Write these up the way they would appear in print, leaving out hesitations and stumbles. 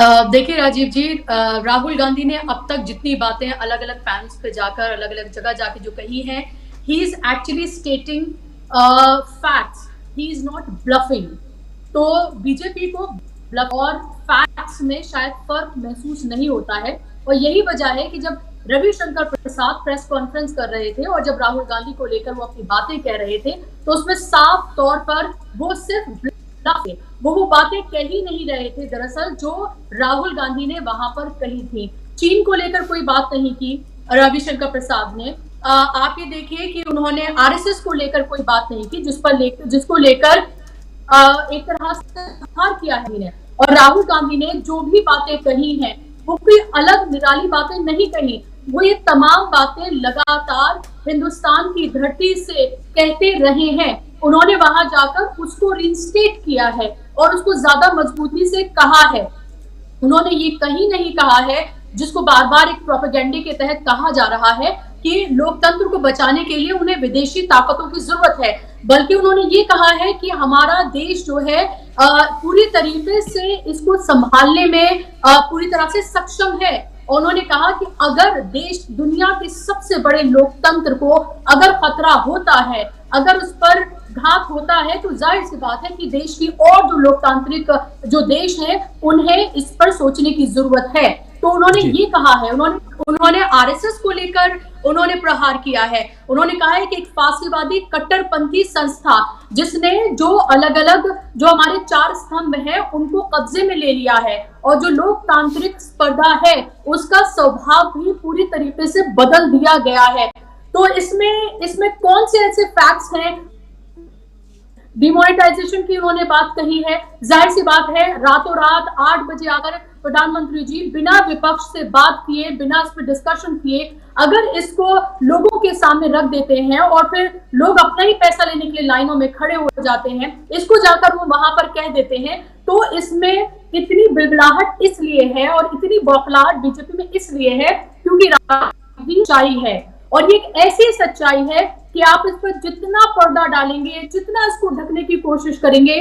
देखिए राजीव जी, राहुल गांधी ने अब तक जितनी बातें अलग अलग पैनल्स पे जाकर अलग अलग जगह जाके जो कही है, he is actually स्टेटिंग facts, he is not bluffing. तो बीजेपी को ब्लफ और फैक्ट्स में शायद फर्क महसूस नहीं होता है, और यही वजह है कि जब रविशंकर प्रसाद प्रेस कॉन्फ्रेंस कर रहे थे और जब राहुल गांधी को लेकर वो अपनी बातें कह रहे थे, तो उसमें साफ तौर पर वो सिर्फ वो बातें कह ही नहीं रहे थे दरअसल जो राहुल गांधी ने वहां पर कही थी। चीन को लेकर कोई बात नहीं की रविशंकर प्रसाद ने। आप ये देखिए कि उन्होंने आरएसएस को लेकर कोई बात नहीं की, जिसको लेकर एक तरह से हार किया है। और राहुल गांधी ने जो भी बातें कही हैं वो कोई अलग निराली बातें नहीं कही, वो ये तमाम बातें लगातार हिंदुस्तान की धरती से कहते रहे हैं। उन्होंने वहां जाकर उसको रिइंस्टेट किया है और उसको ज्यादा मजबूती से कहा है। उन्होंने ये कहीं नहीं कहा है, जिसको बार बार एक प्रोपेगेंडे के तहत कहा जा रहा है कि लोकतंत्र को बचाने के लिए उन्हें विदेशी ताकतों की जरूरत है, बल्कि उन्होंने ये कहा है कि हमारा देश जो है पूरी तरीके से इसको संभालने में पूरी तरह से सक्षम है। उन्होंने कहा कि अगर देश दुनिया के सबसे बड़े लोकतंत्र को अगर खतरा होता है, अगर उस पर घात होता है, तो जाहिर सी बात है कि देश की और जो लोकतांत्रिक जो देश है उन्हें इस पर सोचने की जरूरत है। तो उन्होंने ये कहा है, उन्होंने आरएसएस को लेकर उन्होंने प्रहार किया है। उन्होंने कहा है कि एक फांसीवादी कट्टरपंथी संस्था जिसने जो अलग अलग जो हमारे 4 स्तंभ हैं उनको कब्जे में ले लिया है, और जो लोकतांत्रिक स्पर्धा है उसका स्वभाव भी पूरी तरीके से बदल दिया गया है। तो इसमें कौन से ऐसे फैक्ट्स हैं? डिमोनेटाइजेशन की उन्होंने बात कही है। जाहिर सी बात है, रातों रात 8 बजे आकर प्रधानमंत्री जी बिना विपक्ष से बात किए, बिना इस पर डिस्कशन किए अगर इसको लोगों के सामने रख देते हैं और फिर लोग अपना ही पैसा लेने के लिए लाइनों में खड़े हो जाते हैं, इसको जाकर वो वहां पर कह देते हैं, तो इसमें इतनी बिलबिलाहट इसलिए है और इतनी बौखलाहट बीजेपी में इसलिए है क्योंकि राजनीति सच्चाई है। और ये एक ऐसी सच्चाई है कि आप इस पर जितना पर्दा डालेंगे, जितना इसको ढकने की कोशिश करेंगे,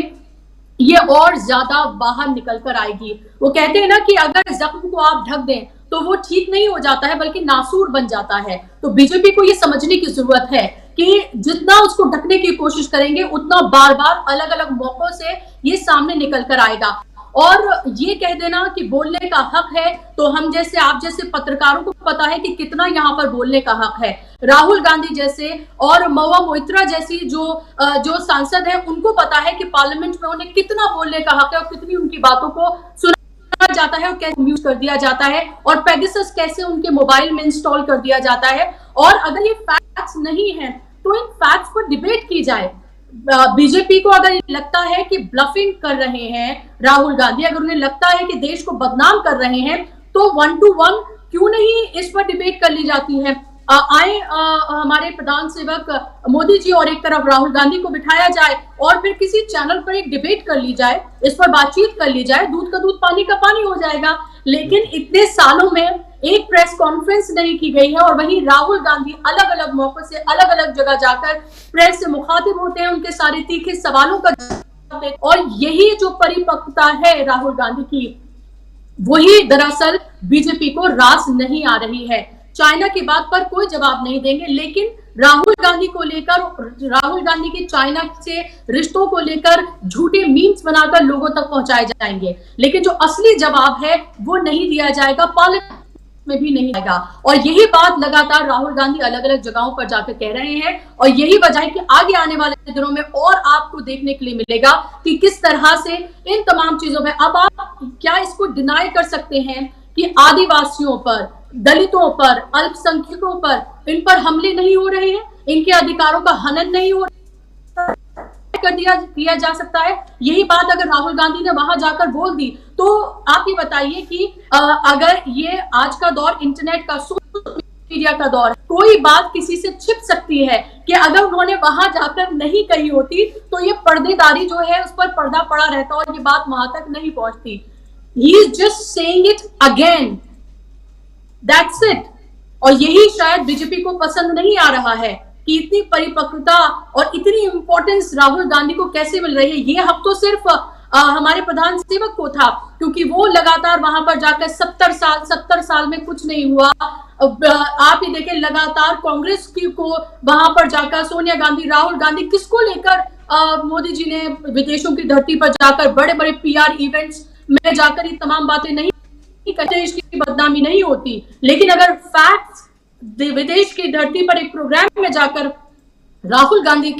ये और ज्यादा बाहर निकल कर आएगी। वो कहते हैं ना कि अगर जख्म को आप ढक दें तो वो ठीक नहीं हो जाता है बल्कि नासूर बन जाता है। तो बीजेपी को ये समझने की जरूरत है कि जितना उसको ढकने की कोशिश करेंगे उतना बार बार अलग अलग मौकों से ये सामने निकल कर आएगा। और ये कह देना कि बोलने का हक है, तो हम जैसे आप जैसे पत्रकारों को पता है कि कितना यहाँ पर बोलने का हक है। राहुल गांधी जैसे और महुआ मोइत्रा जैसी जो सांसद है उनको पता है कि पार्लियामेंट में उन्हें कितना बोलने का हक है और कितनी उनकी बातों को सुना जाता है और कैसे म्यूट कर दिया जाता है और पेगासस कैसे उनके मोबाइल में इंस्टॉल कर दिया जाता है। और अगर ये फैक्ट्स नहीं है तो इन फैक्ट्स पर डिबेट की जाए। बीजेपी को अगर लगता है कि ब्लफिंग कर रहे हैं राहुल गांधी, अगर उन्हें लगता है कि देश को बदनाम कर रहे हैं, तो 1 to 1 क्यों नहीं इस पर डिबेट कर ली जाती है। आए हमारे प्रधान सेवक मोदी जी और एक तरफ राहुल गांधी को बिठाया जाए और फिर किसी चैनल पर एक डिबेट कर ली जाए, इस पर बातचीत कर ली जाए, दूध का दूध पानी का पानी हो जाएगा। लेकिन इतने सालों में एक प्रेस कॉन्फ्रेंस नहीं की गई है और वहीं राहुल गांधी अलग अलग मौकों से अलग अलग जगह जाकर प्रेस से मुखातिब होते हैं, उनके सारे तीखे सवालों का जवाब देते। और यही जो परिपक्वता है राहुल गांधी की, वही दरअसल बीजेपी को रास नहीं आ रही है। चाइना की बात पर कोई जवाब नहीं देंगे, लेकिन राहुल गांधी को लेकर, राहुल गांधी के चाइना से रिश्तों को लेकर झूठे मीम्स बनाकर लोगों तक पहुंचाए जाएंगे, लेकिन जो असली जवाब है वो नहीं दिया जाएगा, पार्लियामेंट में भी नहीं आएगा। और यही बात लगातार राहुल गांधी अलग अलग जगहों पर जाकर कह रहे हैं, और यही वजह है कि आगे आने वाले दिनों में और आपको देखने के लिए मिलेगा कि किस तरह से इन तमाम चीजों में अब आप क्या इसको डिनाई कर सकते हैं कि आदिवासियों पर, दलितों पर, अल्पसंख्यकों पर, इन पर हमले नहीं हो रहे हैं, इनके अधिकारों का हनन नहीं हो कर किया जा सकता है। यही बात अगर राहुल गांधी ने वहां जाकर बोल दी, तो आप ये बताइए कि अगर ये आज का दौर इंटरनेट का, सोशल मीडिया का दौर, कोई बात किसी से छिप सकती है कि अगर उन्होंने वहां जाकर नहीं कही होती तो ये पर्देदारी जो है उस पर पर्दा पड़ा रहता और ये बात वहां तक नहीं पहुंचती। He is just saying it again. That's it. और यही शायद बीजेपी को पसंद नहीं आ रहा है कि इतनी परिपक्वता और इतनी इंपॉर्टेंस राहुल गांधी को कैसे मिल रही है। ये हम तो सिर्फ हमारे प्रधान सेवक को था, क्योंकि वो लगातार वहां पर जाकर 70 साल में कुछ नहीं हुआ। आप ही देखें, लगातार कांग्रेस की को वहां पर जाकर सोनिया गांधी, राहुल गांधी, किसको लेकर मोदी जी ने विदेशों की धरती पर जाकर बड़े बड़े पीआर इवेंट्स में जाकर ये तमाम बातें नहीं, देश की बदनामी नहीं होती। लेकिन अगर फैक्ट्स विदेश की धरती पर एक प्रोग्राम में जाकर राहुल गांधी